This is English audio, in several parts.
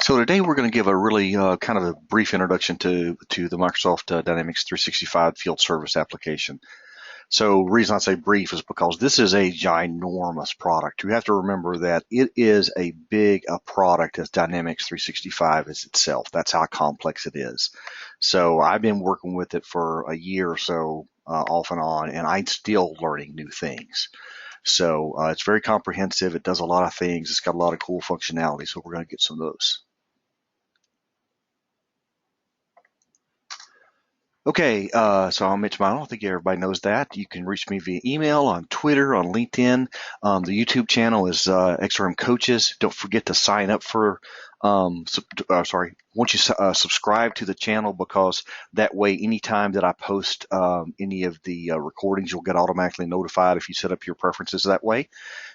So today we're going to give a really kind of a brief introduction to the Microsoft Dynamics 365 field service application. So the reason I say brief is because this is a ginormous product. You have to remember that it is a big a product as Dynamics 365 is itself. That's how complex it is. So I've been working with it for a year or so off and on, and I'm still learning new things. So it's very comprehensive. It does a lot of things. It's got a lot of cool functionality. So we're going to get some of those. Okay, so I'm Mitch Milo. I think everybody knows that. You can reach me via email, on Twitter, on LinkedIn. The YouTube channel is XRM Coaches. Don't forget to sign up for, once you subscribe to the channel, because that way, anytime that I post any of the recordings, you'll get automatically notified if you set up your preferences that way.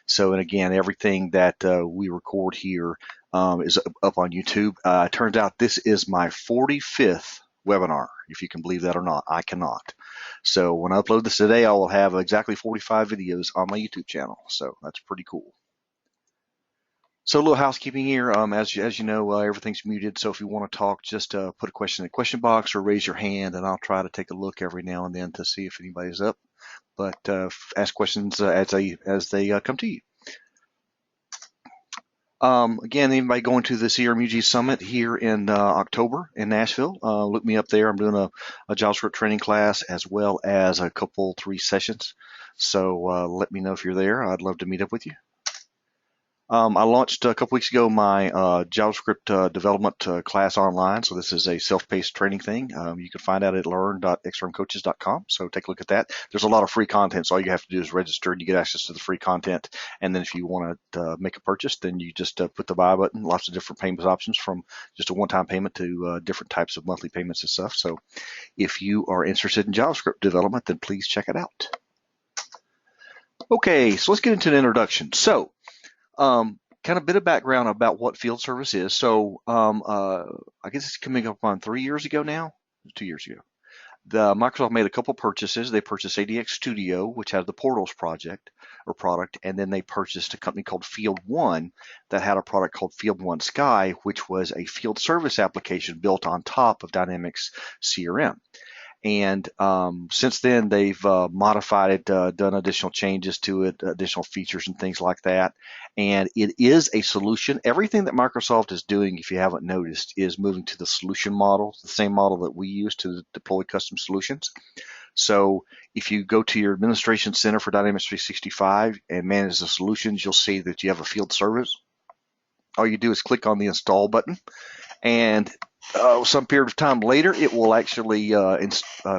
So, and again, everything that we record here is up on YouTube. Turns out this is my 45th webinar, if you can believe that or not. I cannot. So when I upload this today, I will have exactly 45 videos on my YouTube channel. So that's pretty cool. So a little housekeeping here. As you know, everything's muted. So if you want to talk, just put a question in the question box or raise your hand, and I'll try to take a look every now and then to see if anybody's up. But ask questions as they come to you. Again, anybody going to the CRM Summit here in October in Nashville, look me up there. I'm doing a JavaScript training class as well as a couple, 3 sessions. So let me know if you're there. I'd love to meet up with you. I launched a couple weeks ago my JavaScript development class online. So this is a self-paced training thing. You can find out at learn.xrmcoaches.com. So take a look at that. There's a lot of free content. So all you have to do is register and you get access to the free content. And then if you want to make a purchase, then you just put the buy button. Lots of different payment options, from just a one-time payment to different types of monthly payments and stuff. So if you are interested in JavaScript development, then please check it out. Okay, so let's get into an introduction. So kind of a bit of background about what field service is. So I guess it's coming up on 3 years ago now, 2 years ago. The Microsoft made a couple purchases. They purchased ADX Studio, which had the Portals project or product, and then they purchased a company called Field One that had a product called Field One Sky, which was a field service application built on top of Dynamics CRM. And since then, they've modified it, done additional changes to it, additional features and things like that. And it is a solution. Everything that Microsoft is doing, if you haven't noticed, is moving to the solution model, the same model that we use to deploy custom solutions. So if you go to your administration center for Dynamics 365 and manage the solutions, you'll see that you have a field service. All you do is click on the install button, and some period of time later, it will actually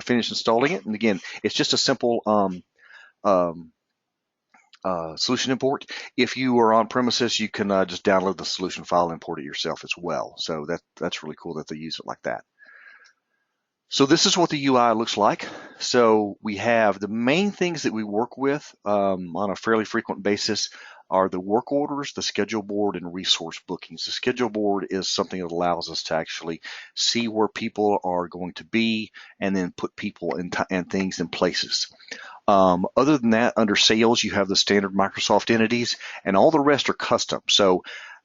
finish installing it. And again, it's just a simple solution import. If you are on premises, you can just download the solution file and import it yourself as well. So that's really cool that they use it like that. So this is what the UI looks like. So we have the main things that we work with on a fairly frequent basis are the work orders, the schedule board, and resource bookings. The schedule board is something that allows us to actually see where people are going to be and then put people and things in places. Other than that, under sales, you have the standard Microsoft entities, and all the rest are custom. So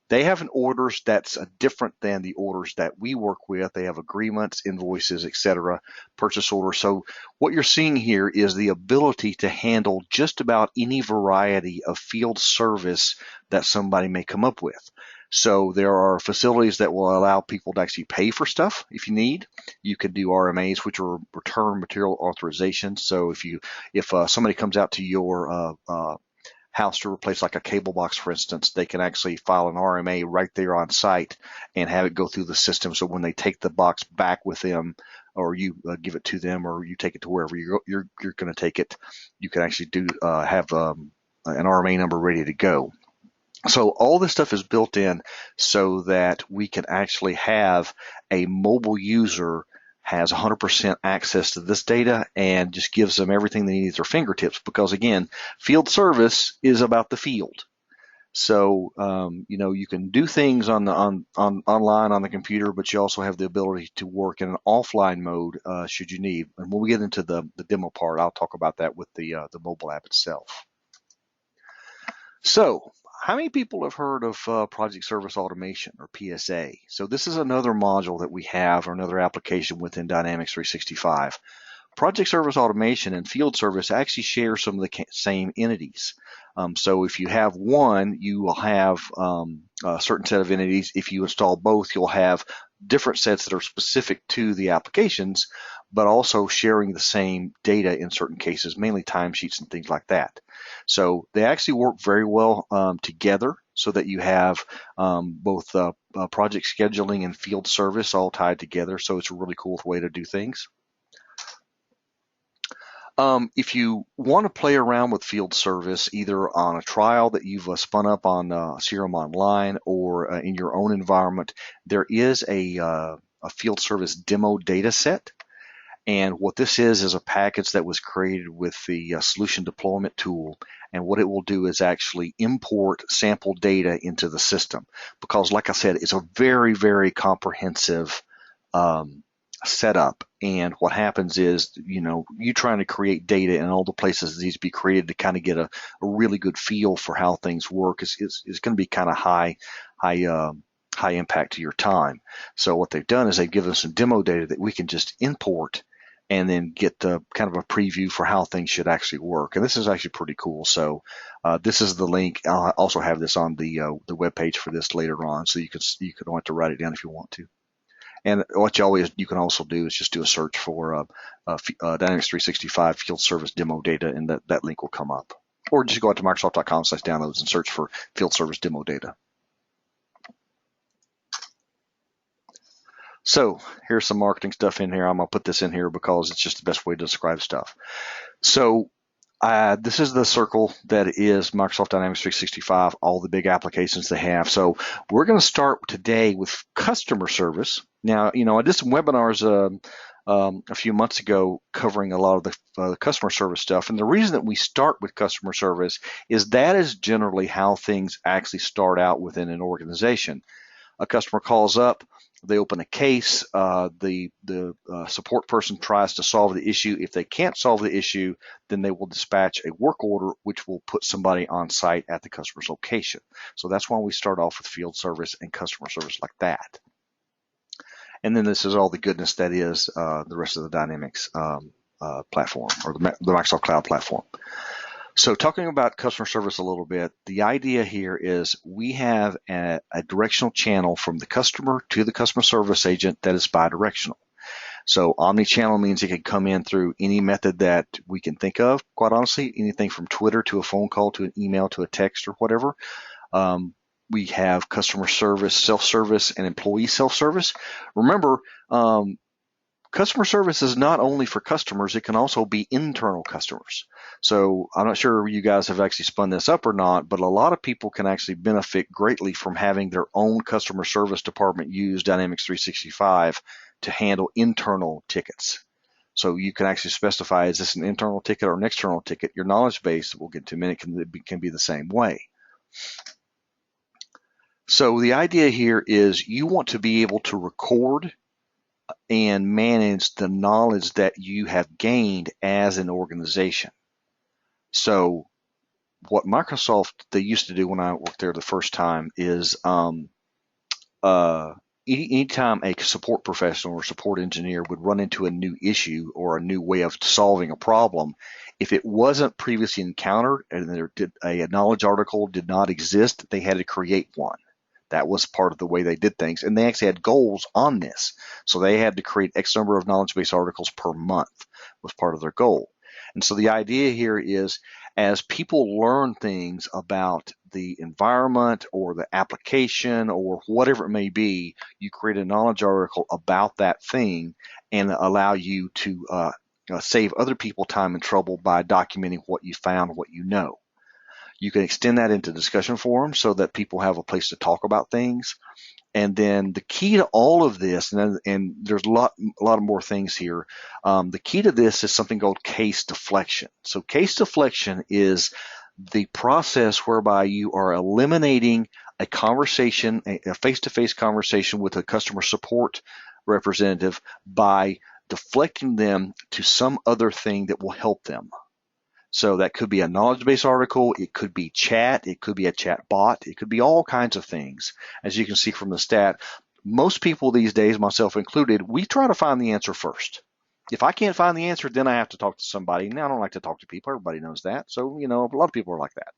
they have an orders that's different than the orders that we work with. They have agreements, invoices, etc., purchase orders. So what you're seeing here is the ability to handle just about any variety of field service that somebody may come up with. So there are facilities that will allow people to actually pay for stuff if you need. You can do RMAs, which are return material authorizations. So if somebody comes out to your house to replace like a cable box, for instance, they can actually file an RMA right there on site and have it go through the system. So when they take the box back with them, or you give it to them, or you take it to wherever you're going to take it, you can actually have an RMA number ready to go. So all this stuff is built in so that we can actually have a mobile user has 100% access to this data and just gives them everything they need at their fingertips, because again, field service is about the field. So you can do things online on the computer, but you also have the ability to work in an offline mode should you need. And when we get into the demo part, I'll talk about that with the mobile app itself. So how many people have heard of Project Service Automation, or PSA? So this is another module that we have, or another application within Dynamics 365. Project Service Automation and Field Service actually share some of the same entities. So if you have one, you will have a certain set of entities. If you install both, you'll have different sets that are specific to the applications, but also sharing the same data in certain cases, mainly timesheets and things like that. So they actually work very well together, so that you have both project scheduling and field service all tied together. So it's a really cool way to do things. If you want to play around with field service, either on a trial that you've spun up on CRM Online or in your own environment, there is a field service demo data set. And what this is a package that was created with the solution deployment tool. And what it will do is actually import sample data into the system. Because like I said, it's a very, very comprehensive setup. And what happens is, you trying to create data in all the places that needs to be created to kind of get a really good feel for how things work is going to be kind of high impact to your time. So what they've done is they've given us some demo data that we can just import and then get the kind of a preview for how things should actually work. And this is actually pretty cool. So this is the link. I'll also have this on the web page for this later on, so you can want to write it down if you want to. And what you can also do is just do a search for Dynamics 365 Field Service Demo Data, and that link will come up. Or just go out to Microsoft.com/downloads and search for Field Service Demo Data. So here's some marketing stuff in here. I'm going to put this in here because it's just the best way to describe stuff. So this is the circle that is Microsoft Dynamics 365, all the big applications they have. So we're going to start today with customer service. Now, I did some webinars a few months ago covering a lot of the customer service stuff. And the reason that we start with customer service is that is generally how things actually start out within an organization. A customer calls up, they open a case, the support person tries to solve the issue. If they can't solve the issue, then they will dispatch a work order, which will put somebody on site at the customer's location. So that's why we start off with field service and customer service like that. And then this is all the goodness that is the rest of the Dynamics platform, or the Microsoft Cloud platform. So talking about customer service a little bit, the idea here is we have a directional channel from the customer to the customer service agent that is bidirectional. So omni-channel means it can come in through any method that we can think of, quite honestly, anything from Twitter to a phone call to an email to a text or whatever. We have customer service, self-service, and employee self-service. Remember, customer service is not only for customers, it can also be internal customers. So I'm not sure you guys have actually spun this up or not, but a lot of people can actually benefit greatly from having their own customer service department use Dynamics 365 to handle internal tickets. So you can actually specify, is this an internal ticket or an external ticket? Your knowledge base, we'll get to in a minute, can be the same way. So the idea here is you want to be able to record and manage the knowledge that you have gained as an organization. So what Microsoft, they used to do when I worked there the first time is anytime a support professional or support engineer would run into a new issue or a new way of solving a problem, if it wasn't previously encountered and a knowledge article did not exist, they had to create one. That was part of the way they did things. And they actually had goals on this. So they had to create X number of knowledge base articles per month was part of their goal. And so the idea here is, as people learn things about the environment or the application or whatever it may be, you create a knowledge article about that thing and allow you to save other people time and trouble by documenting what you found, what you know. You can extend that into discussion forums so that people have a place to talk about things. And then the key to all of this, and there's a lot more things here. The key to this is something called case deflection. So case deflection is the process whereby you are eliminating a conversation, a face-to-face conversation with a customer support representative by deflecting them to some other thing that will help them. So that could be a knowledge base article, it could be chat, it could be a chat bot, it could be all kinds of things. As you can see from the stat, most people these days, myself included, we try to find the answer first. If I can't find the answer, then I have to talk to somebody. Now, I don't like to talk to people. Everybody knows that. So, a lot of people are like that.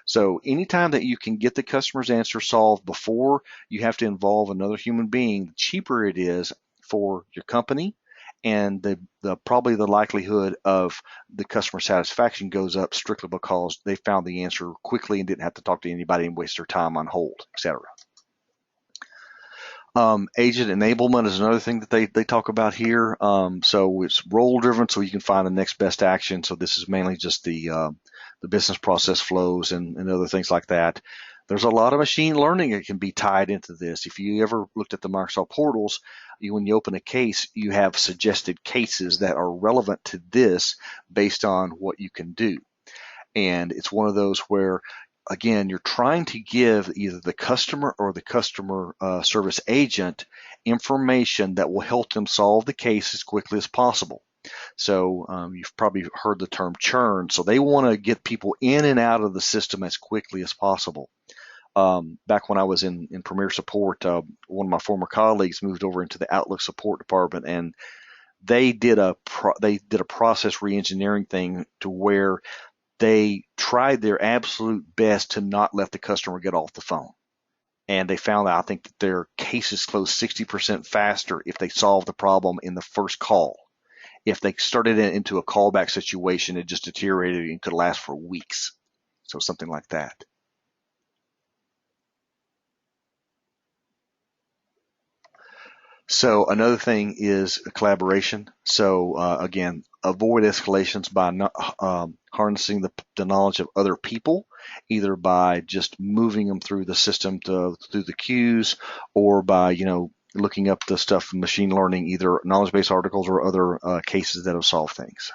So anytime that you can get the customer's answer solved before you have to involve another human being, the cheaper it is for your company, and probably the likelihood of the customer satisfaction goes up strictly because they found the answer quickly and didn't have to talk to anybody and waste their time on hold, etc. Agent enablement is another thing that they talk about here. So it's role driven, so you can find the next best action. So this is mainly just the business process flows and other things like that. There's a lot of machine learning that can be tied into this. If you ever looked at the Microsoft portals, when you open a case, you have suggested cases that are relevant to this based on what you can do. And it's one of those where, again, you're trying to give either the customer or the customer service agent information that will help them solve the case as quickly as possible. So you've probably heard the term churn. So they want to get people in and out of the system as quickly as possible. Back when I was in Premier Support, one of my former colleagues moved over into the Outlook support department, and they did a process re-engineering thing to where they tried their absolute best to not let the customer get off the phone. And they found out, I think, that their cases closed 60% faster if they solved the problem in the first call. If they started it into a callback situation, it just deteriorated and could last for weeks. So something like that. So another thing is collaboration. So again, avoid escalations by not harnessing the knowledge of other people, either by just moving them through the system through the queues, or by looking up the stuff in machine learning, either knowledge base articles or other cases that have solved things.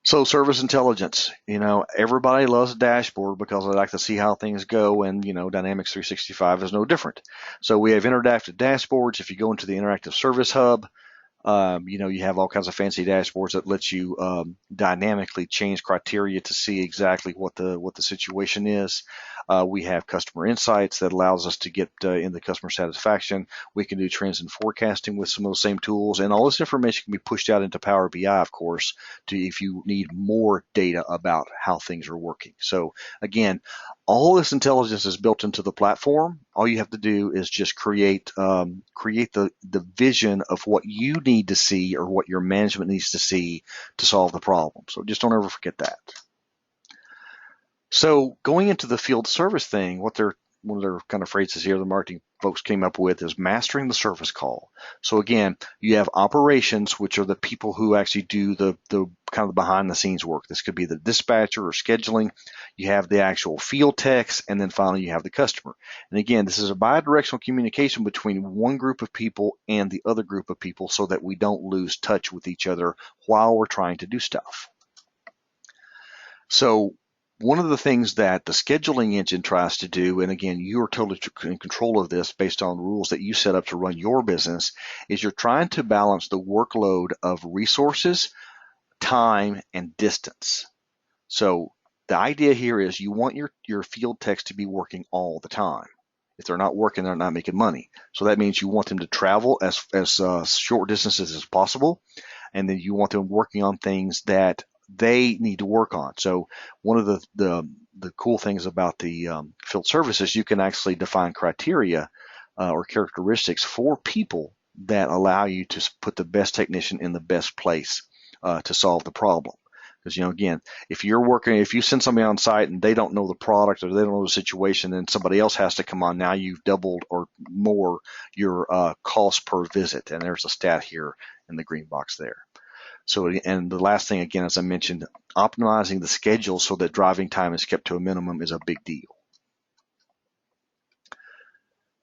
So service intelligence, everybody loves a dashboard because they like to see how things go, and Dynamics 365 is no different. So we have interactive dashboards. If you go into the interactive service hub, you have all kinds of fancy dashboards that let you dynamically change criteria to see exactly what the situation is. We have customer insights that allows us to get into customer satisfaction. We can do trends and forecasting with some of those same tools, and all this information can be pushed out into Power BI, of course, if you need more data about how things are working. So again, all this intelligence is built into the platform. All you have to do is just create the vision of what you need to see or what your management needs to see to solve the problem. So just don't ever forget that. So going into the field service thing, one of their kind of phrases here the marketing folks came up with is mastering the service call. So again, you have operations, which are the people who actually do the kind of behind the scenes work. This could be the dispatcher or scheduling. You have the actual field techs, and then finally you have the customer. And again, this is a bi-directional communication between one group of people and the other group of people so that we don't lose touch with each other while we're trying to do stuff. So one of the things that the scheduling engine tries to do, and again, you are totally in control of this based on rules that you set up to run your business, is you're trying to balance the workload of resources, time, and distance. So the idea here is you want your field techs to be working all the time. If they're not working, they're not making money. So that means you want them to travel as short distances as possible, and then you want them working on things that they need to work on. So one of the cool things about the field service is you can actually define criteria or characteristics for people that allow you to put the best technician in the best place to solve the problem. Because again, if you send somebody on site and they don't know the product or they don't know the situation, then somebody else has to come on. Now you've doubled or more your cost per visit, and there's a stat here in the green box there. So, and the last thing, again, as I mentioned, optimizing the schedule so that driving time is kept to a minimum is a big deal.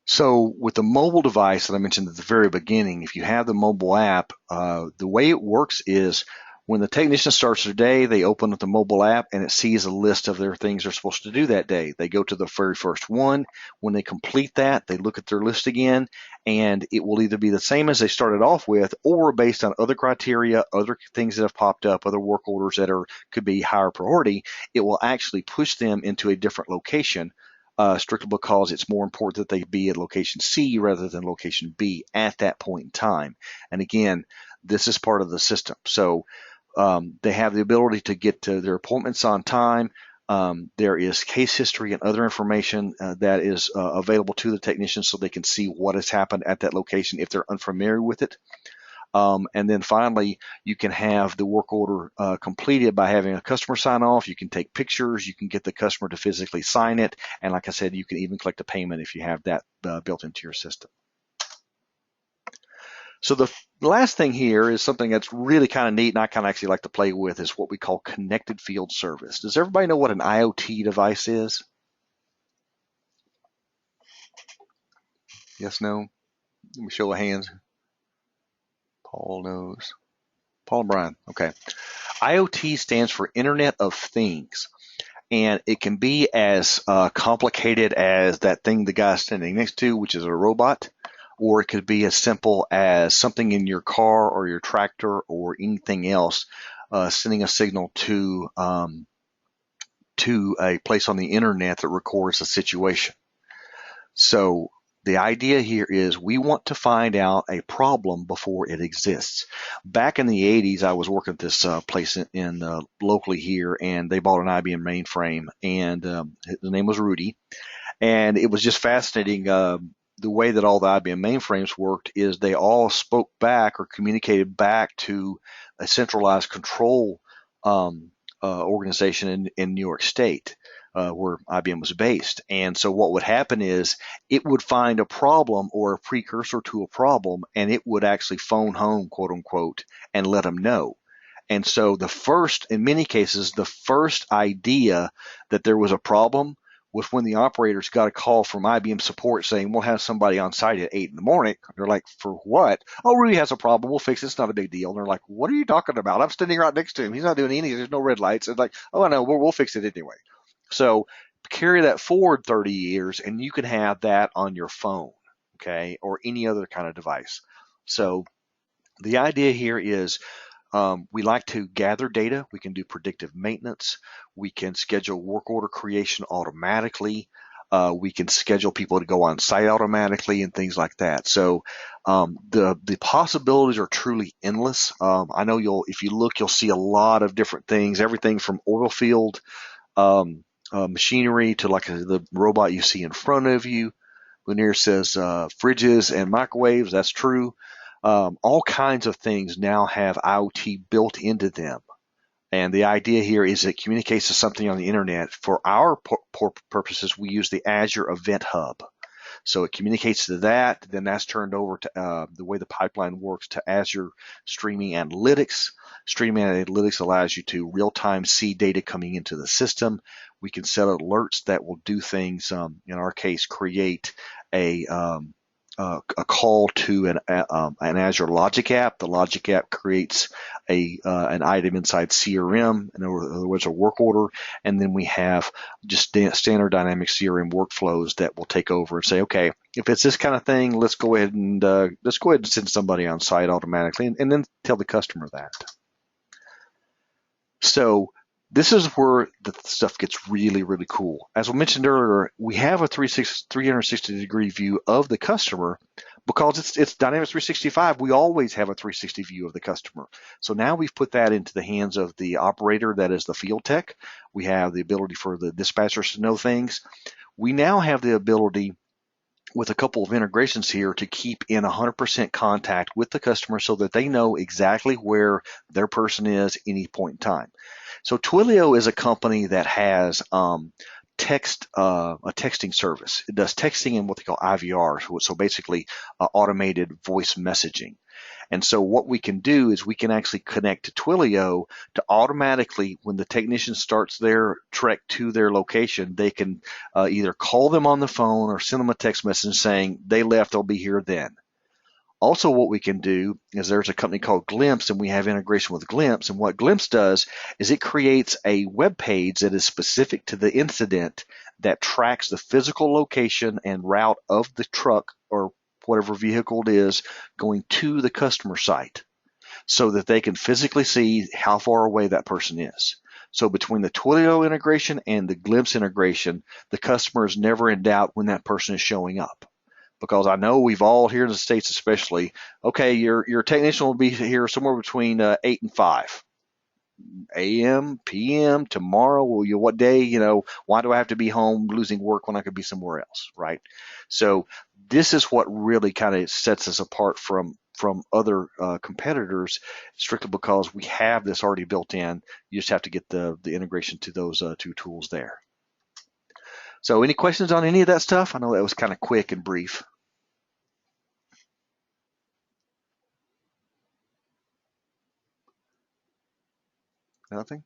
So with the mobile device that I mentioned at the very beginning, if you have the mobile app, the way it works is When the technician starts their day, they open up the mobile app and it sees a list of their things they're supposed to do that day. They go to the very first one. When they complete that, they look at their list again, and it will either be the same as they started off with, or based on other criteria, other things that have popped up, other work orders that could be higher priority, it will actually push them into a different location, strictly because it's more important that they be at location C rather than location B at that point in time. And again, this is part of the system. So they have the ability to get to their appointments on time. There is case history and other information that is available to the technician so they can see what has happened at that location if they're unfamiliar with it. And then finally, you can have the work order completed by having a customer sign off. You can take pictures. You can get the customer to physically sign it. And like I said, you can even collect a payment if you have that built into your system. So the last thing here is something that's really kind of neat, and I kind of actually like to play with, is what we call connected field service. Does everybody know what an IoT device is? Yes, no? Let me show of hands. Paul knows. Paul and Brian. Okay. IoT stands for Internet of Things. And it can be as complicated as that thing the guy's standing next to, which is a robot, or it could be as simple as something in your car or your tractor or anything else sending a signal to a place on the internet that records a situation. So the idea here is we want to find out a problem before it exists. Back in the 80s, I was working at this place in locally here, and they bought an IBM mainframe, and the name was Rudy. And it was just fascinating. The way that all the IBM mainframes worked is they all spoke back or communicated back to a centralized control organization in New York State. Where IBM was based. And so what would happen is it would find a problem or a precursor to a problem, and it would actually phone home, quote unquote, and let them know. And so in many cases, the first idea that there was a problem was when the operators got a call from IBM support saying, we'll have somebody on site at 8 in the morning. They're like, for what? Oh, Rudy has a problem. We'll fix it. It's not a big deal. And they're like, what are you talking about? I'm standing right next to him. He's not doing anything. There's no red lights. It's like, oh, I know. We'll fix it anyway. So carry that forward 30 years, and you can have that on your phone, okay, or any other kind of device. So the idea here is we like to gather data. We can do predictive maintenance. We can schedule work order creation automatically. We can schedule people to go on site automatically and things like that. So the possibilities are truly endless. I know if you look, you'll see a lot of different things, everything from oil field machinery to like the robot you see in front of you. Lanier says fridges and microwaves. That's true. All kinds of things now have IoT built into them. And the idea here is it communicates to something on the internet. For our purposes, we use the Azure Event Hub. So it communicates to that. Then that's turned over to the way the pipeline works to Azure Streaming Analytics. Streaming Analytics allows you to real-time see data coming into the system. We can set alerts that will do things. In our case, create a call to an Azure Logic app. The Logic app creates an item inside CRM, in other words, a work order, and then we have just standard dynamic CRM workflows that will take over and say, okay, if it's this kind of thing, let's go ahead and send somebody on site automatically, and then tell the customer that. So this is where the stuff gets really, really cool. As I mentioned earlier, we have a 360-degree view of the customer because it's Dynamics 365. We always have a 360 view of the customer. So now we've put that into the hands of the operator, that is the field tech. We have the ability for the dispatchers to know things. We now have the ability, with a couple of integrations here, to keep in 100% contact with the customer so that they know exactly where their person is any point in time. So Twilio is a company that has a texting service. It does texting in what they call IVR, so basically automated voice messaging. And so what we can do is we can actually connect to Twilio to automatically, when the technician starts their trek to their location, they can either call them on the phone or send them a text message saying they left, they'll be here then. Also, what we can do is there's a company called Glimpse, and we have integration with Glimpse. And what Glimpse does is it creates a web page that is specific to the incident that tracks the physical location and route of the truck or whatever vehicle it is going to the customer site, so that they can physically see how far away that person is. So between the Twilio integration and the Glimpse integration, the customer is never in doubt when that person is showing up. Because I know we've all here in the States especially, okay, your technician will be here somewhere between 8 and 5 a.m., p.m., tomorrow, what day, why do I have to be home losing work when I could be somewhere else, right? So this is what really kind of sets us apart from other competitors, strictly because we have this already built in. You just have to get the integration to those two tools there. So any questions on any of that stuff? I know that was kind of quick and brief. Nothing?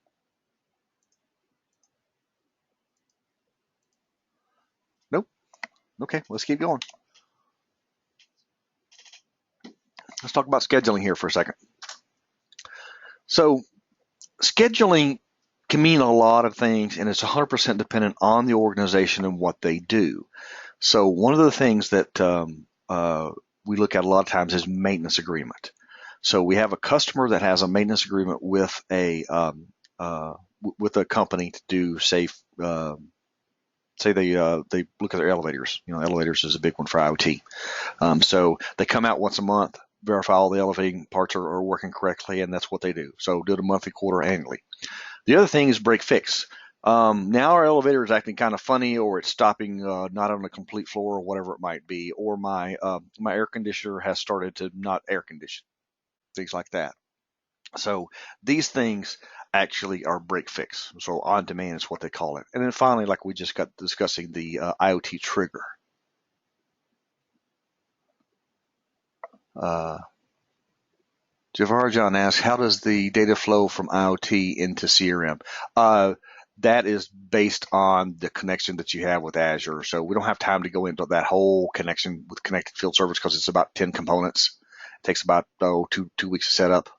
Nope. Okay, let's keep going. Let's talk about scheduling here for a second. So scheduling can mean a lot of things, and it's 100% dependent on the organization and what they do. So one of the things that we look at a lot of times is maintenance agreement. So we have a customer that has a maintenance agreement with a company to do, say they look at their elevators. Elevators is a big one for IoT. So they come out once a month, verify all the elevating parts are working correctly, and that's what they do. So do it a monthly, quarter, annually. The other thing is break fix. Now our elevator is acting kind of funny, or it's stopping not on a complete floor, or whatever it might be, or my air conditioner has started to not air condition, things like that. So these things actually are break fix. So on demand is what they call it. And then finally, like we just got discussing, the IoT trigger. Javarjan asks, how does the data flow from IoT into CRM? That is based on the connection that you have with Azure. So we don't have time to go into that whole connection with connected field service because it's about 10 components. It takes about two weeks to set up.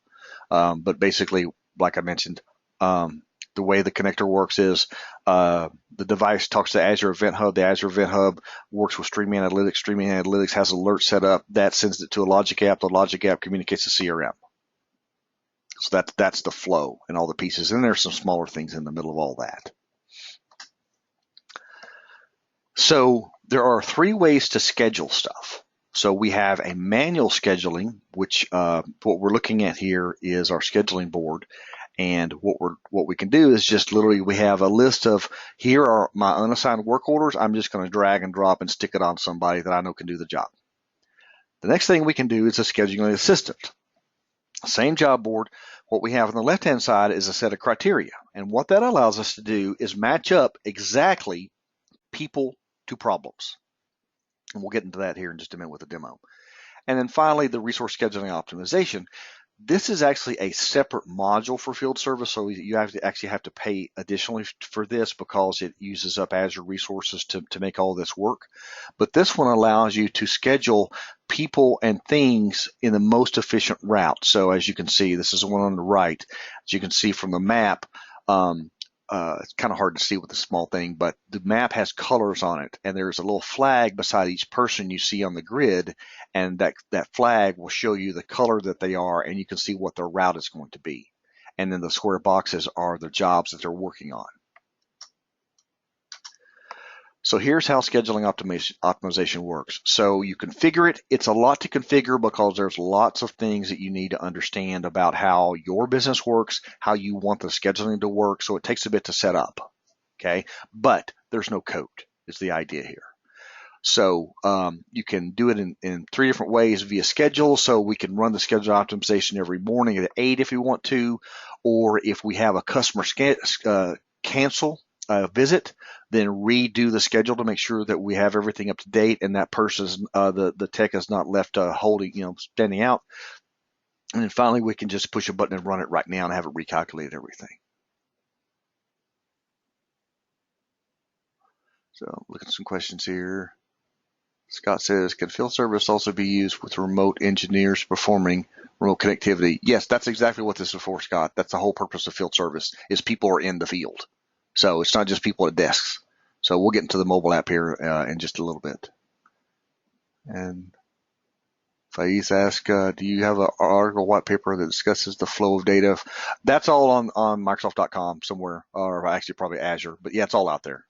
But basically, like I mentioned, the way the connector works is the device talks to Azure Event Hub. The Azure Event Hub works with Streaming Analytics. Streaming Analytics has alerts set up. That sends it to a Logic App. The Logic App communicates to CRM. So that's the flow and all the pieces. And there's some smaller things in the middle of all that. So there are 3 ways to schedule stuff. So we have a manual scheduling, which what we're looking at here is our scheduling board. And what we can do is just literally, we have a list of, here are my unassigned work orders. I'm just going to drag and drop and stick it on somebody that I know can do the job. The next thing we can do is a scheduling assistant. Same job board. What we have on the left-hand side is a set of criteria. And what that allows us to do is match up exactly people to problems. And we'll get into that here in just a minute with a demo. And then finally, the resource scheduling optimization. This is actually a separate module for field service, so you actually have to pay additionally for this because it uses up Azure resources to make all this work. But this one allows you to schedule people and things in the most efficient route. So as you can see, this is the one on the right. As you can see from the map, it's kind of hard to see with the small thing, but the map has colors on it, and there's a little flag beside each person you see on the grid, and that flag will show you the color that they are, and you can see what their route is going to be. And then the square boxes are the jobs that they're working on. So here's how scheduling optimization works. So you configure it. It's a lot to configure because there's lots of things that you need to understand about how your business works, how you want the scheduling to work. So it takes a bit to set up, okay? But there's no code is the idea here. So you can do it in 3 different ways via schedule. So we can run the schedule optimization every morning at 8 if you want to, or if we have a customer cancel visit, then redo the schedule to make sure that we have everything up to date and that person's the tech is not left holding, standing out. And then finally, we can just push a button and run it right now and have it recalculate everything. So look at some questions here. Scott says, can field service also be used with remote engineers performing remote connectivity? Yes, that's exactly what this is for, Scott. That's the whole purpose of field service, is people are in the field. So it's not just people at desks. So we'll get into the mobile app here in just a little bit. And Faiz asks, do you have an article white paper that discusses the flow of data? That's all on Microsoft.com somewhere, or actually probably Azure. But yeah, it's all out there.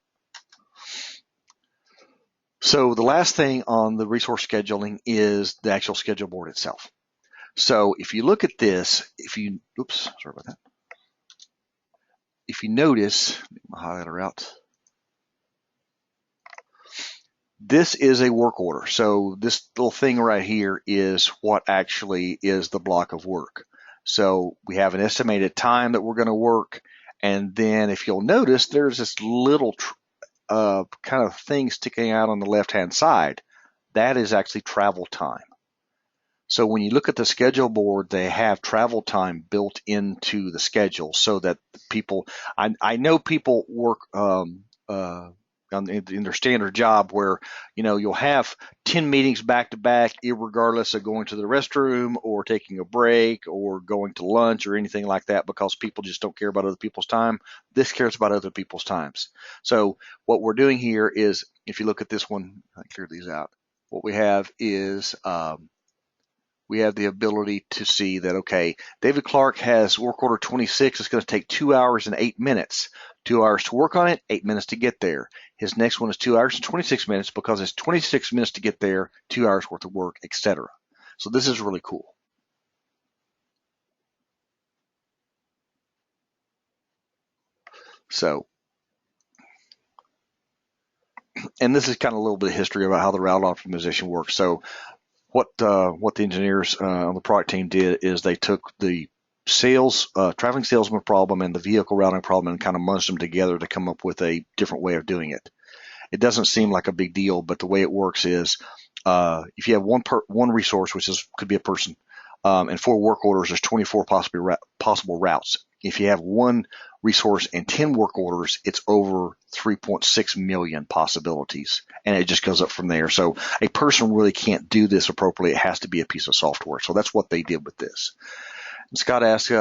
So the last thing on the resource scheduling is the actual schedule board itself. So if you look at this, oops, sorry about that. If you notice, get my highlighter out. This is a work order. So this little thing right here is what actually is the block of work. So we have an estimated time that we're going to work. And then if you'll notice, there's this little kind of thing sticking out on the left-hand side. That is actually travel time. So when you look at the schedule board, they have travel time built into the schedule so that people, I know people work in their standard job where, you'll have 10 meetings back to back, irregardless of going to the restroom or taking a break or going to lunch or anything like that, because people just don't care about other people's time. This cares about other people's times. So what we're doing here is, if you look at this one, I clear these out. What we have is, we have the ability to see that, okay, David Clark has work order 26. It's going to take 2 hours and 8 minutes. 2 hours to work on it, 8 minutes to get there. His next one is 2 hours and 26 minutes because it's 26 minutes to get there, 2 hours worth of work, etc. So this is really cool. So, and this is kind of a little bit of history about how the route optimization works. So what the engineers on the product team did is they took the traveling salesman problem and the vehicle routing problem and kind of merged them together to come up with a different way of doing it. It doesn't seem like a big deal, but the way it works is if you have one resource, which could be a person, and 4 work orders, there's 24 possible routes. If you have one resource and 10 work orders, it's over 3.6 million possibilities, and it just goes up from there. So a person really can't do this appropriately. It has to be a piece of software. So that's what they did with this. And Scott asked,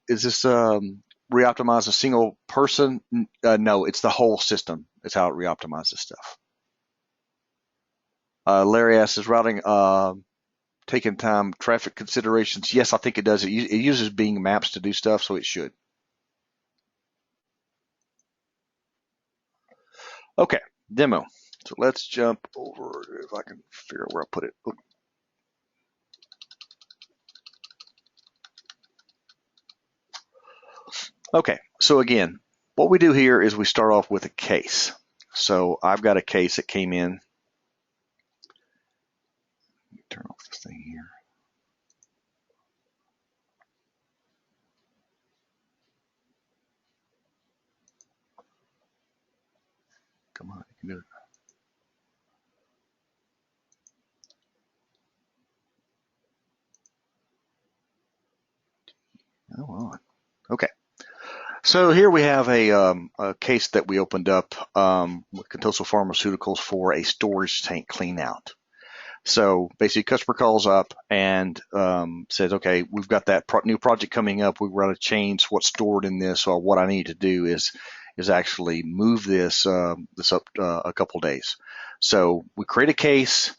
is this re-optimize a single person? No, it's the whole system. It's how it re-optimizes stuff. Larry asks, is routing taking time, traffic considerations? Yes, I think it does. It uses Bing Maps to do stuff, so it should. Okay, demo. So let's jump over, if I can figure out where I put it. Oops. Okay, so again, what we do here is we start off with a case. So I've got a case that came in. Let me turn off this thing here. Come on, you can do it. Oh, on. Okay. So here we have a case that we opened up with Contoso Pharmaceuticals for a storage tank clean out. So basically, customer calls up and says, okay, we've got that new project coming up. We've got to change what's stored in this. So what I need to do is actually move this up a couple days. So we create a case.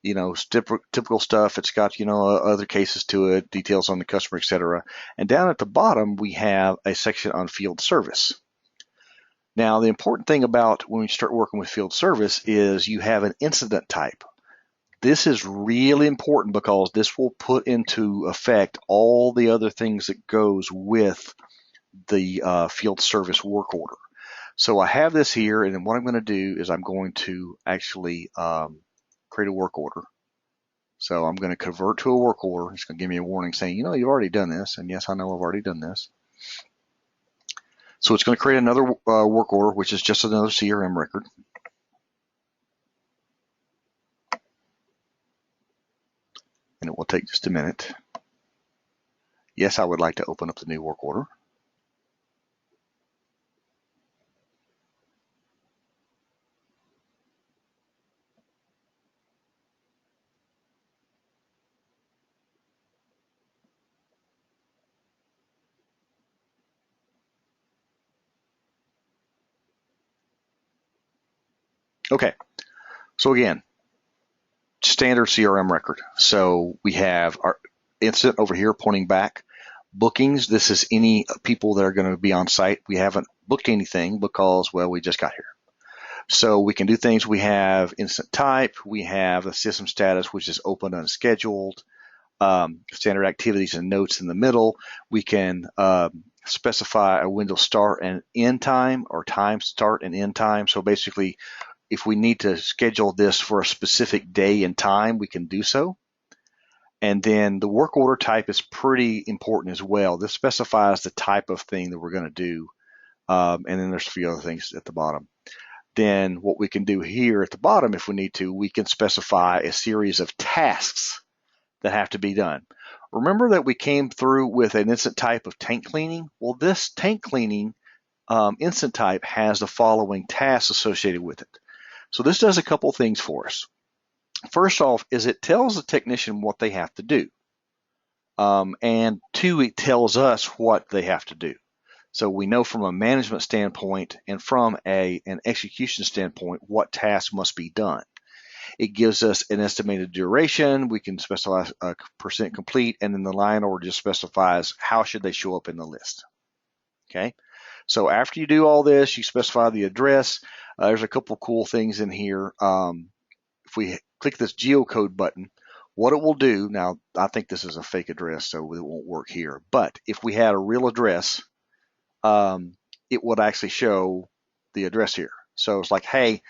Typical stuff. It's got, other cases to it, details on the customer, etc. And down at the bottom, we have a section on field service. Now, the important thing about when we start working with field service is you have an incident type. This is really important because this will put into effect all the other things that goes with the field service work order. So I have this here, and then what I'm going to do is I'm going to actually create a work order. So I'm going to convert to a work order. It's going to give me a warning saying, you've already done this. And yes, I know I've already done this. So it's going to create another work order, which is just another CRM record. And it will take just a minute. Yes, I would like to open up the new work order. Okay, so again, standard CRM record. So we have our incident over here pointing back. Bookings, this is any people that are going to be on site. We haven't booked anything because, well, we just got here. So we can do things. We have incident type. We have the system status, which is open unscheduled. Standard activities and notes in the middle. We can specify a window start and end time, or time start and end time. So basically, if we need to schedule this for a specific day and time, we can do so. And then the work order type is pretty important as well. This specifies the type of thing that we're going to do. And then there's a few other things at the bottom. Then what we can do here at the bottom, if we need to, we can specify a series of tasks that have to be done. Remember that we came through with an instant type of tank cleaning? Well, this tank cleaning instant type has the following tasks associated with it. So this does a couple things for us. First off is it tells the technician what they have to do. And two, it tells us what they have to do. So we know from a management standpoint and from an execution standpoint what tasks must be done. It gives us an estimated duration. We can specify a percent complete, and then the line order just specifies how should they show up in the list. Okay, so after you do all this, you specify the address. There's a couple cool things in here. If we click this geocode button, what it will do, now I think this is a fake address, so it won't work here, but if we had a real address, it would actually show the address here. So it's like, hey,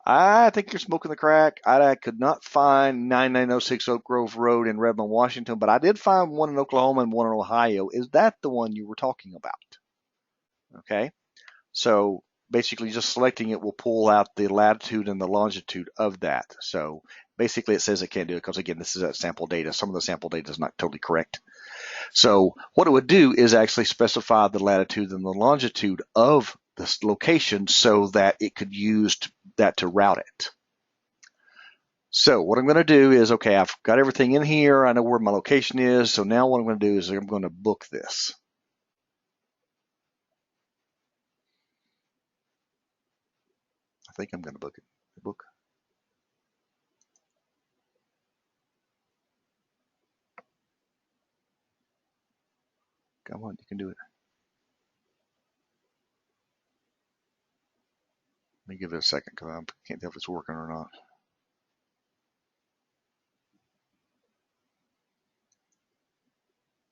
I think you're smoking the crack. I could not find 9906 Oak Grove Road in Redmond, Washington, but I did find one in Oklahoma and one in Ohio. Is that the one you were talking about? Okay, so basically just selecting it will pull out the latitude and the longitude of that. So basically it says it can't do it because, again, this is that sample data. Some of the sample data is not totally correct. So what it would do is actually specify the latitude and the longitude of this location so that it could use that to route it. So what I'm going to do is, okay, I've got everything in here. I know where my location is. So now what I'm going to do is I'm going to book this. I think I'm going to book it. Book. Come on, you can do it. Let me give it a second because I can't tell if it's working or not.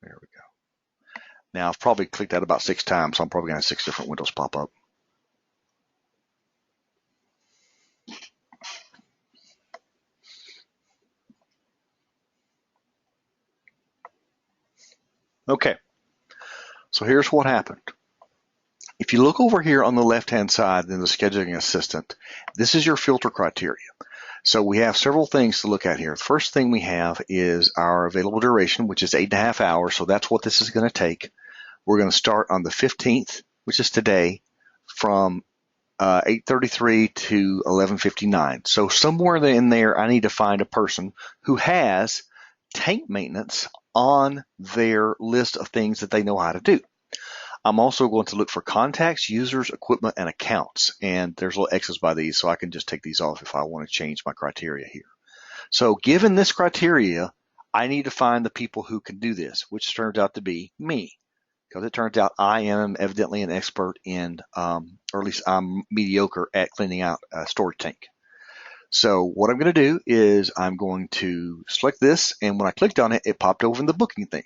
There we go. Now I've probably clicked that about 6 times, so I'm probably going to have 6 different windows pop up. Okay, so here's what happened. If you look over here on the left-hand side in the scheduling assistant, this is your filter criteria. So we have several things to look at here. The first thing we have is our available duration, which is 8.5 hours. So that's what this is going to take. We're going to start on the 15th, which is today, from 8:33 to 11:59. So somewhere in there, I need to find a person who has tank maintenance on their list of things that they know how to do. I'm also going to look for contacts, users, equipment, and accounts. And there's little X's by these, so I can just take these off if I want to change my criteria here. So given this criteria, I need to find the people who can do this, which turns out to be me. Because it turns out I am evidently an expert in, or at least I'm mediocre at cleaning out a storage tank. So what I'm going to do is I'm going to select this, and when I clicked on it, it popped over in the booking thing.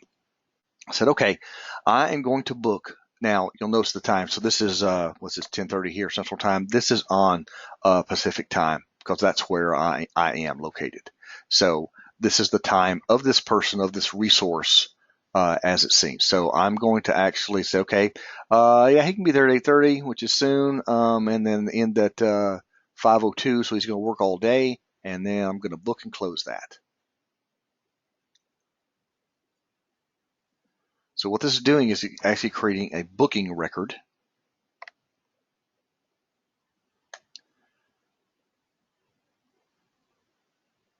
I said, okay, I am going to book. Now, you'll notice the time. So this is, what's this, 10:30 here, Central Time. This is on Pacific Time because that's where I am located. So this is the time of this person, of this resource, as it seems. So I'm going to actually say, okay, yeah, he can be there at 8:30, which is soon, and then end at 5:02, so he's going to work all day, and then I'm going to book and close that. So what this is doing is actually creating a booking record.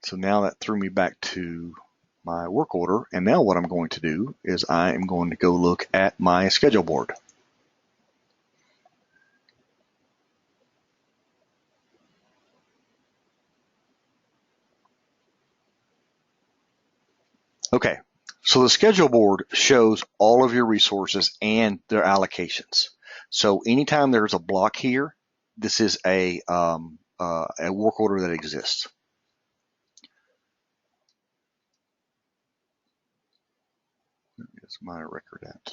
So now that threw me back to my work order, and now what I'm going to do is I am going to go look at my schedule board. Okay, so the schedule board shows all of your resources and their allocations. So anytime there's a block here, this is a work order that exists. Where's my record at?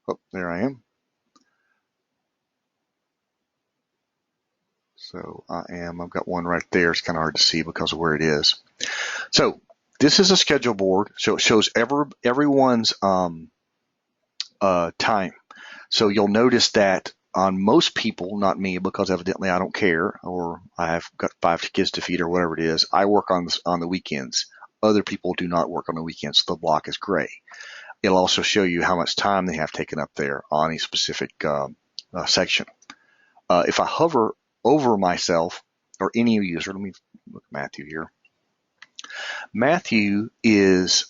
Oh, there I am. So I've got one right there. It's kind of hard to see because of where it is. So this is a schedule board. So it shows everyone's time. So you'll notice that on most people, not me, because evidently I don't care, or I have got 5 kids to feed or whatever it is, I work on the weekends. Other people do not work on the weekends, so the block is gray. It'll also show you how much time they have taken up there on a specific section. If I hover over myself or any user, let me look at Matthew here. Matthew is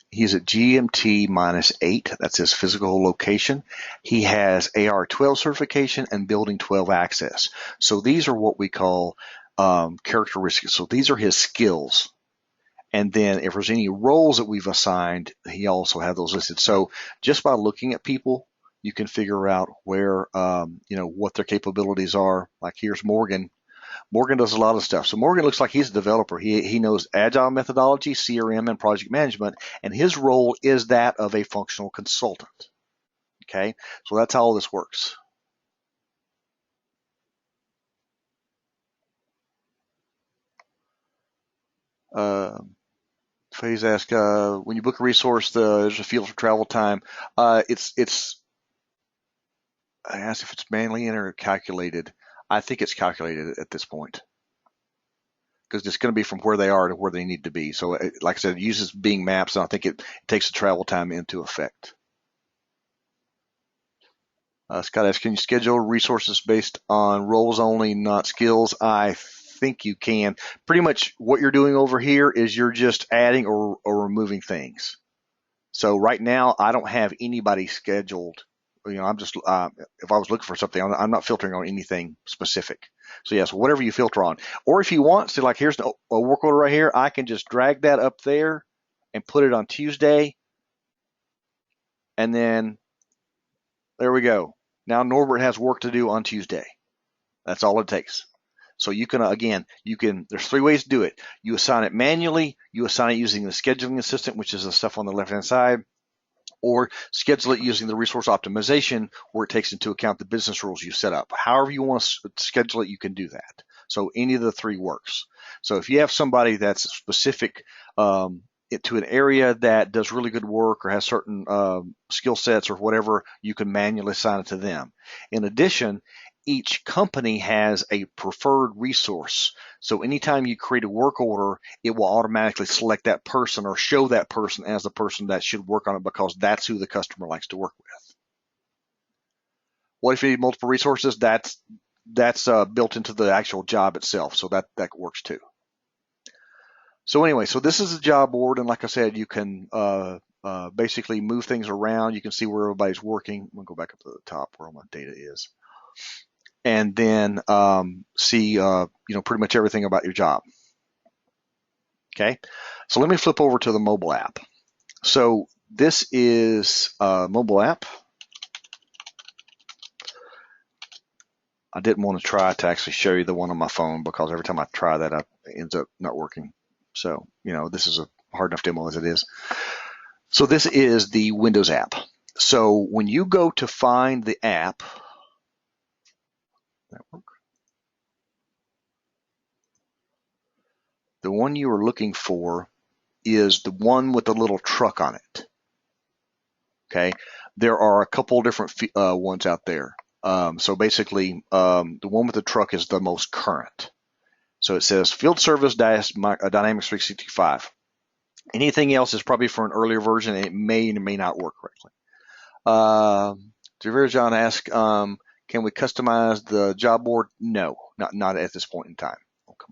he's at GMT -8. That's his physical location. He has AR12 certification and Building 12 access. So these are what we call characteristics. So these are his skills. And then if there's any roles that we've assigned, he also has those listed. So just by looking at people, you can figure out where, what their capabilities are. Like here's Morgan. Morgan does a lot of stuff. So Morgan looks like he's a developer. He knows agile methodology, CRM, and project management, and his role is that of a functional consultant. Okay, so that's how all this works. Phase ask, when you book a resource, there's a field for travel time. I asked if it's manually entered or calculated. I think it's calculated at this point because it's going to be from where they are to where they need to be. So, like I said, it uses Bing Maps, and I think it takes the travel time into effect. Scott asks, can you schedule resources based on roles only, not skills? I think you can. Pretty much what you're doing over here is you're just adding or removing things. So right now, I don't have anybody scheduled. I'm just, if I was looking for something, I'm not filtering on anything specific. So yes, whatever you filter on. Or if you want to, like here's a work order right here, I can just drag that up there and put it on Tuesday. And then there we go. Now Norbert has work to do on Tuesday. That's all it takes. So you can, there's 3 ways to do it. You assign it manually, you assign it using the scheduling assistant, which is the stuff on the left-hand side, or schedule it using the resource optimization where it takes into account the business rules you set up. However you want to schedule it, you can do that. So any of the 3 works. So if you have somebody that's specific to an area that does really good work or has certain skill sets or whatever, you can manually assign it to them. In addition, each company has a preferred resource. So anytime you create a work order, it will automatically select that person or show that person as the person that should work on it because that's who the customer likes to work with. What if you need multiple resources? That's built into the actual job itself. So that works too. So anyway, so this is a job board. And like I said, you can basically move things around. You can see where everybody's working. I'm going to go back up to the top where all my data is. And then see, pretty much everything about your job. Okay, so let me flip over to the mobile app. So this is a mobile app. I didn't want to try to actually show you the one on my phone because every time I try that, it ends up not working. So, this is a hard enough demo as it is. So this is the Windows app. So when you go to find the app, that work? The one you are looking for is the one with the little truck on it. Okay, there are a couple different ones out there. So basically, the one with the truck is the most current. So it says Field Service Dynamics 365. Anything else is probably for an earlier version, and it may or may not work correctly. Javir John asks, can we customize the job board? No, not at this point in time. Oh, come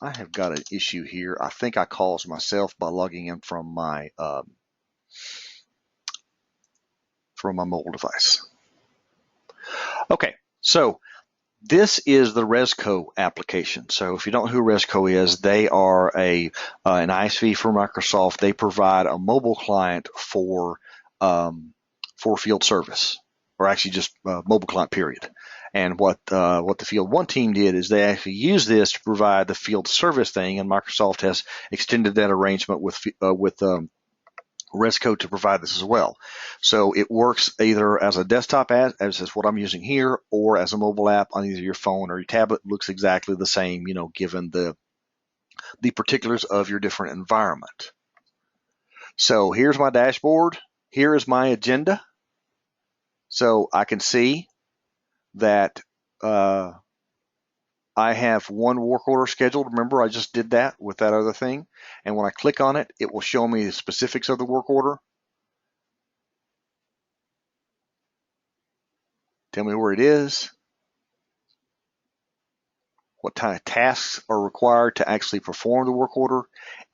on. I have got an issue here. I think I caused myself by logging in from my from my mobile device. Okay, so this is the Resco application. So if you don't know who Resco is, they are an ISV for Microsoft. They provide a mobile client for field service, or actually just mobile client period. And what the Field 1 team did is they actually used this to provide the field service thing, and Microsoft has extended that arrangement with Resco to provide this as well. So it works either as a desktop app, as is what I'm using here, or as a mobile app on either your phone or your tablet. It looks exactly the same, given the particulars of your different environment. So here's my dashboard. Here is my agenda. So I can see that I have one work order scheduled. Remember, I just did that with that other thing. And when I click on it, it will show me the specifics of the work order. Tell me where it is, what kind of tasks are required to actually perform the work order,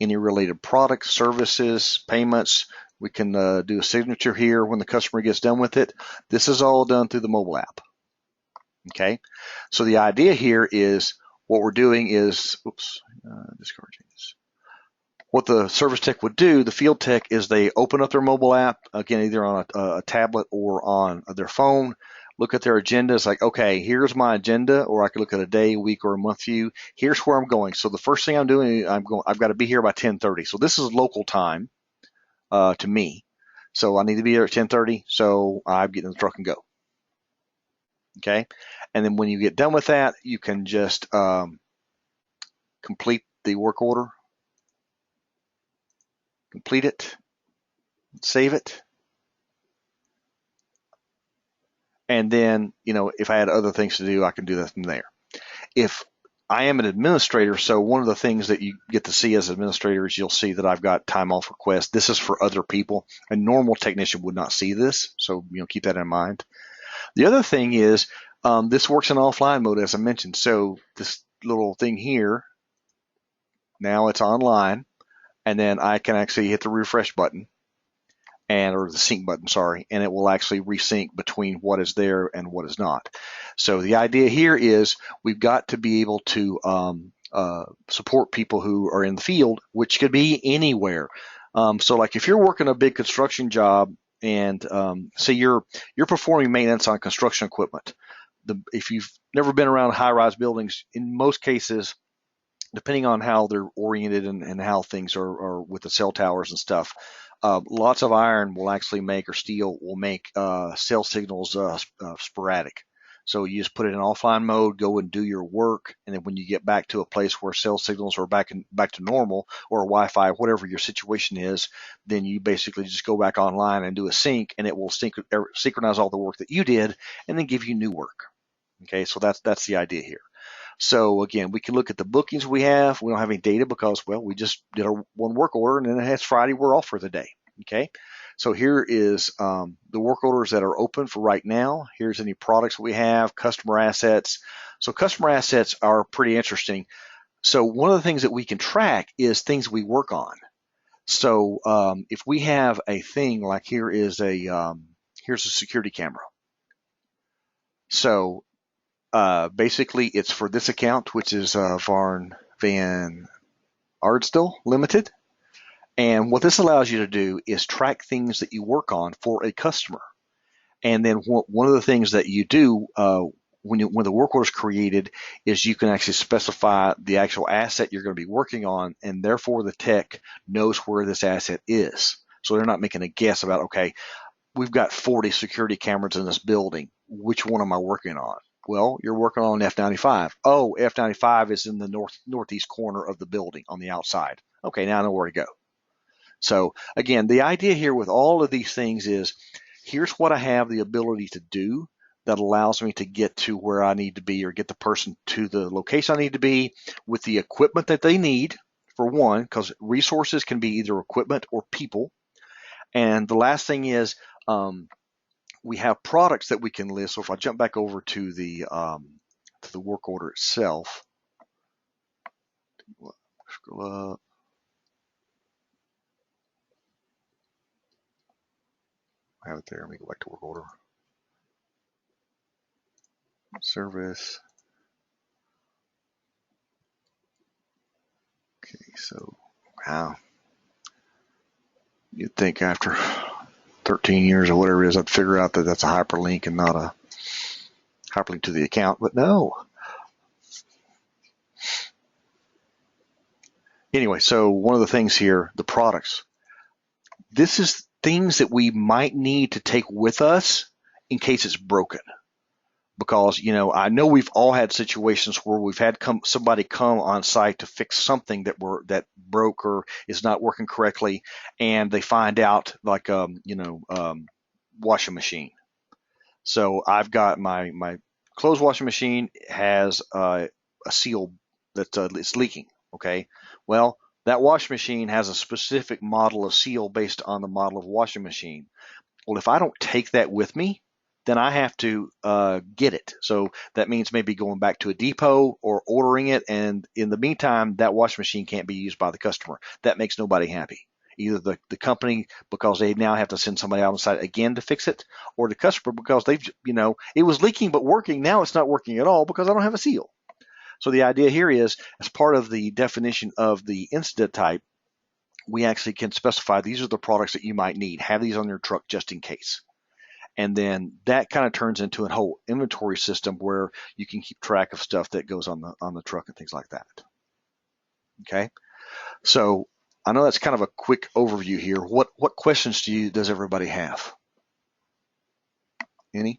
any related products, services, payments. We can do a signature here when the customer gets done with it. This is all done through the mobile app. Okay, so the idea here is what we're doing is, discouraging this. What the service tech would do, the field tech, is they open up their mobile app, again, either on a tablet or on their phone, look at their agenda. It's like, okay, here's my agenda, or I could look at a day, week, or a month view. Here's where I'm going. So the first thing I'm doing, I've got to be here by 10:30. So this is local time to me. So I need to be there at 10:30. So I'm getting in the truck and go. Okay, and then when you get done with that, you can just complete the work order, complete it, save it, and then if I had other things to do, I can do that from there. If I am an administrator, so one of the things that you get to see as administrators, you'll see that I've got time off requests. This is for other people. A normal technician would not see this, so keep that in mind. The other thing is this works in offline mode, as I mentioned. So this little thing here, now it's online, and then I can actually hit the refresh button, or the sync button, sorry, and it will actually resync between what is there and what is not. So the idea here is we've got to be able to support people who are in the field, which could be anywhere. So like if you're working a big construction job and say you're performing maintenance on construction equipment, if you've never been around high-rise buildings, in most cases, depending on how they're oriented and how things are with the cell towers and stuff, lots of iron will actually make, or steel will make cell signals sporadic. So you just put it in offline mode, go and do your work, and then when you get back to a place where cell signals are back to normal, or Wi-Fi, whatever your situation is, then you basically just go back online and do a sync, and it will synchronize all the work that you did, and then give you new work. Okay, so that's the idea here. So again, we can look at the bookings we have. We don't have any data because, well, we just did our one work order, and then it's Friday, we're off for the day. Okay, so here is the work orders that are open for right now. Here's any products we have, customer assets. So customer assets are pretty interesting. So one of the things that we can track is things we work on. So if we have a thing like here's a security camera. So basically, it's for this account, which is Varn Van Ardstel Limited. And what this allows you to do is track things that you work on for a customer. And then one of the things that you do when the work order is created is you can actually specify the actual asset you're going to be working on, and therefore the tech knows where this asset is. So they're not making a guess about, okay, we've got 40 security cameras in this building. Which one am I working on? Well, you're working on F95. Oh, F95 is in the northeast corner of the building on the outside. Okay, now I know where to go. So again, the idea here with all of these things is, here's what I have the ability to do that allows me to get to where I need to be, or get the person to the location I need to be with the equipment that they need, for one, because resources can be either equipment or people. And the last thing is, we have products that we can list. So if I jump back over to the work order itself, scroll up. have it there. Let me go back to work order. Service. Okay, so wow. You'd think after 13 years or whatever it is, I'd figure out that that's a hyperlink and not a hyperlink to the account, but no. Anyway, so one of the things here, the products. This is things that we might need to take with us in case it's broken. Because, you know, I know we've all had situations where we've had somebody come on site to fix something that broke or is not working correctly, and they find out, like, washing machine. So I've got my clothes washing machine has a seal that it's leaking. Okay, well, that washing machine has a specific model of seal based on the model of washing machine. Well, if I don't take that with me, then I have to get it. So that means maybe going back to a depot or ordering it. And in the meantime, that washing machine can't be used by the customer. That makes nobody happy. Either the company, because they now have to send somebody out on site again to fix it, or the customer because they've, it was leaking but working. Now it's not working at all because I don't have a seal. So the idea here is, as part of the definition of the incident type, we actually can specify these are the products that you might need. Have these on your truck just in case. And then that kind of turns into a whole inventory system where you can keep track of stuff that goes on the truck and things like that. Okay, so I know that's kind of a quick overview here. What questions does everybody have? Any?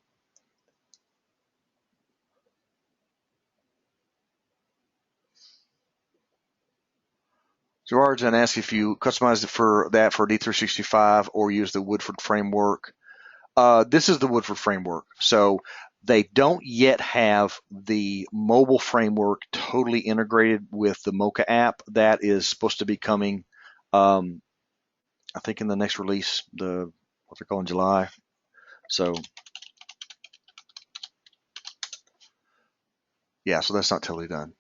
George, and ask if you customized it for D365 or use the Woodford framework. This is the Woodford framework. So they don't yet have the mobile framework totally integrated with the Mocha app. That is supposed to be coming, I think, in the next release, what they're calling July. So yeah, so that's not totally done.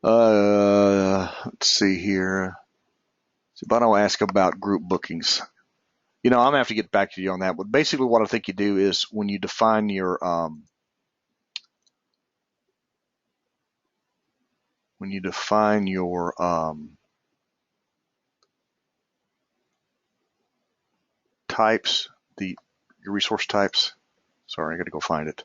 Let's see here. So if I don't ask about group bookings, I'm gonna have to get back to you on that. But basically, what I think you do is when you define your types, your resource types. Sorry, I got to go find it.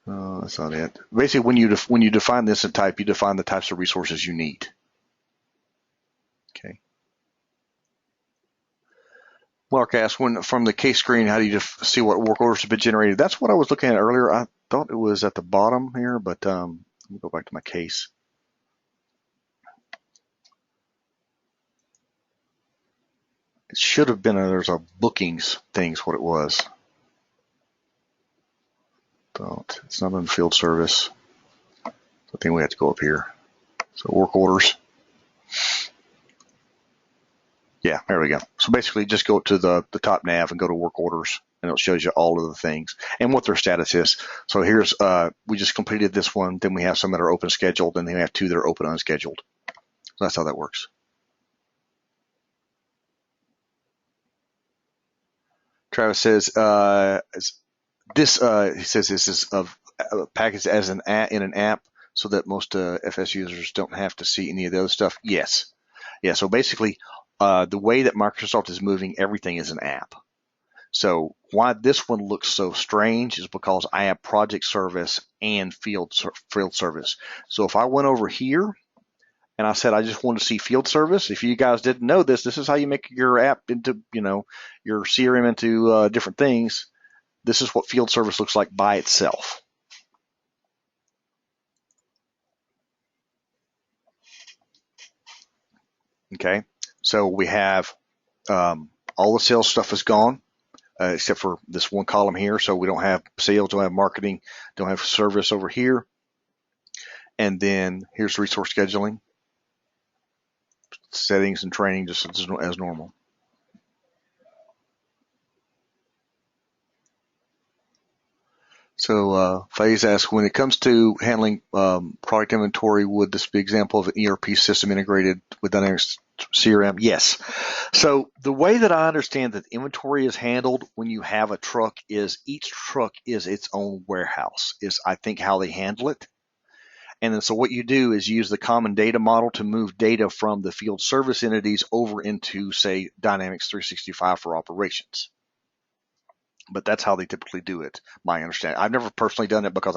That's not it. Basically, when you define this in type, you define the types of resources you need. Okay. Mark asked, from the case screen, how do you see what work orders have been generated? That's what I was looking at earlier. I thought it was at the bottom here, but let me go back to my case. It should have been there's a bookings thing's what it was. It's not in field service. So I think we have to go up here. So work orders. Yeah, there we go. So basically just go to the top nav and go to work orders, and it shows you all of the things and what their status is. So here's, we just completed this one. Then we have some that are open scheduled, and then we have 2 that are open unscheduled. So that's how that works. Travis says, he says this is packaged as in an app so that most FS users don't have to see any of the other stuff. Yes. Yeah. So basically, the way that Microsoft is moving everything is an app. So why this one looks so strange is because I have project service and field service. So if I went over here and I said I just want to see field service, if you guys didn't know this is how you make your app into, your CRM into different things. This is what field service looks like by itself. Okay, so we have all the sales stuff is gone, except for this one column here. So we don't have sales, don't have marketing, don't have service over here. And then here's resource scheduling, settings and training just as normal. So Faze asks, when it comes to handling product inventory, would this be an example of an ERP system integrated with Dynamics CRM? Yes. So the way that I understand that inventory is handled when you have a truck is each truck is its own warehouse, is I think how they handle it. And then so what you do is use the common data model to move data from the field service entities over into, say, Dynamics 365 for operations. But that's how they typically do it, my understanding. I've never personally done it because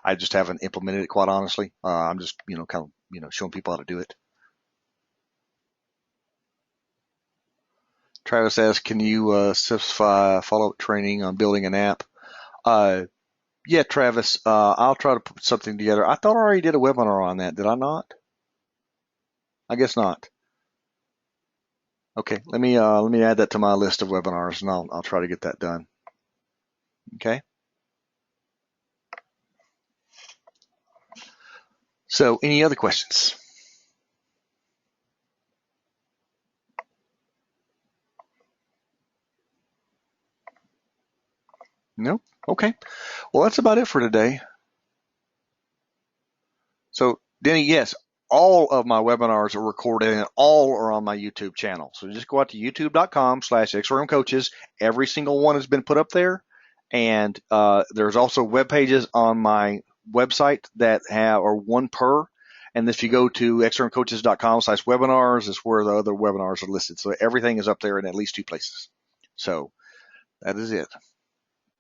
I just haven't implemented it, quite honestly. I'm just, kind of, showing people how to do it. Travis asks, can you specify follow-up training on building an app? Yeah, Travis, I'll try to put something together. I thought I already did a webinar on that. Did I not? I guess not. Okay, let me add that to my list of webinars, and I'll try to get that done. Okay. So, any other questions? No? Okay. Well, that's about it for today. So, Denny, yes, all of my webinars are recorded and all are on my YouTube channel. So just go out to youtube.com/XRMcoaches. Every single one has been put up there. And there's also web pages on my website that are one per. And if you go to xrmcoaches.com/webinars, is where the other webinars are listed. So everything is up there in at least 2 places. So that is it.